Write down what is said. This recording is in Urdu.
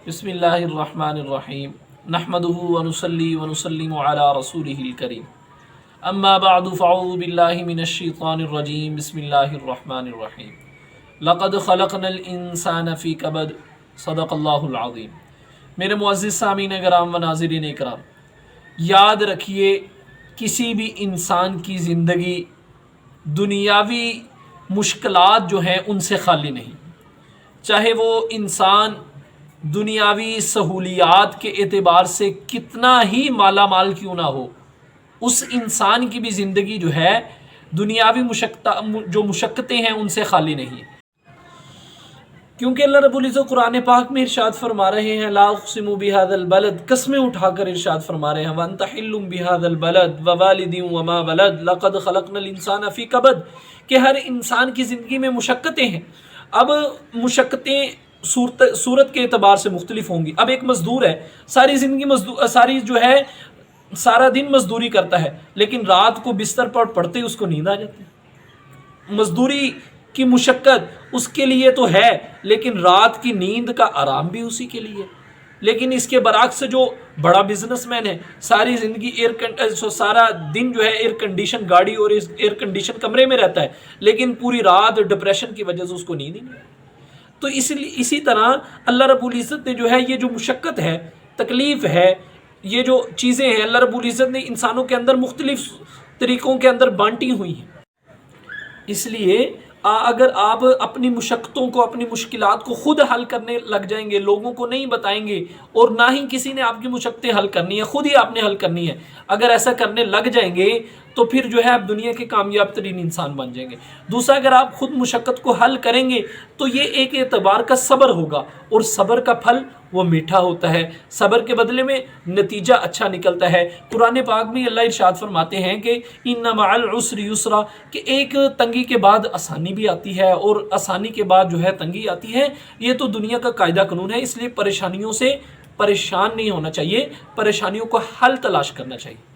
بسم اللہ الرحمن الرحیم نحمدہ ونصلی ونسلم علی رسولہ الکریم اما بعد فاعوذ باللہ من الشیطان الرجیم بسم اللہ الرحمن الرحیم لقد خلقنا الانسان فی کبد صدق اللہ العظیم۔ میرے معزز سامعین کرام و ناظرین اکرام، یاد رکھیے کسی بھی انسان کی زندگی دنیاوی مشکلات جو ہیں ان سے خالی نہیں، چاہے وہ انسان دنیاوی سہولیات کے اعتبار سے کتنا ہی مالا مال کیوں نہ ہو، اس انسان کی بھی زندگی جو ہے دنیاوی مشقتیں ہیں ان سے خالی نہیں، کیونکہ اللہ رب العزت قرآن پاک میں ارشاد فرما رہے ہیں لا اقسم بہذا البلد، قسمیں اٹھا کر ارشاد فرما رہے ہیں وانت حل بہذا البلد ووالد وما ولد لقد خلقنا الانسان فی کبد، کہ ہر انسان کی زندگی میں مشقتیں ہیں۔ اب مشقتیں صورت کے اعتبار سے مختلف ہوں گی۔ اب ایک مزدور ہے، ساری زندگی سارا دن مزدوری کرتا ہے، لیکن رات کو بستر پر پڑتے اس کو نیند آ جاتی ہے۔ مزدوری کی مشقت اس کے لیے تو ہے، لیکن رات کی نیند کا آرام بھی اسی کے لیے۔ لیکن اس کے برعکس جو بڑا بزنس مین ہے، ساری زندگی سارا دن جو ہے ایئر کنڈیشن گاڑی اور ایئر کنڈیشن کمرے میں رہتا ہے، لیکن پوری رات ڈپریشن کی وجہ سے اس کو نیند ہی نہیں آتی۔ تو اسی طرح اللہ رب العزت نے جو ہے یہ جو مشقت ہے، تکلیف ہے، یہ جو چیزیں ہیں اللہ رب العزت نے انسانوں کے اندر مختلف طریقوں کے اندر بانٹی ہوئی ہیں۔ اس لیے اگر آپ اپنی مشقتوں کو، اپنی مشکلات کو خود حل کرنے لگ جائیں گے، لوگوں کو نہیں بتائیں گے اور نہ ہی کسی نے آپ کی مشقتیں حل کرنی ہے، خود ہی آپ نے حل کرنی ہے، اگر ایسا کرنے لگ جائیں گے تو پھر جو ہے آپ دنیا کے کامیاب ترین انسان بن جائیں گے۔ دوسرا، اگر آپ خود مشقت کو حل کریں گے تو یہ ایک اعتبار کا صبر ہوگا، اور صبر کا پھل وہ میٹھا ہوتا ہے، صبر کے بدلے میں نتیجہ اچھا نکلتا ہے۔ قرآن پاک میں اللہ ارشاد فرماتے ہیں کہ ان مع العسر یسرا، کہ ایک تنگی کے بعد آسانی بھی آتی ہے اور آسانی کے بعد جو ہے تنگی آتی ہے۔ یہ تو دنیا کا قاعدہ قانون ہے، اس لیے پریشانیوں سے پریشان نہیں ہونا چاہیے، پریشانیوں کو حل تلاش کرنا چاہیے۔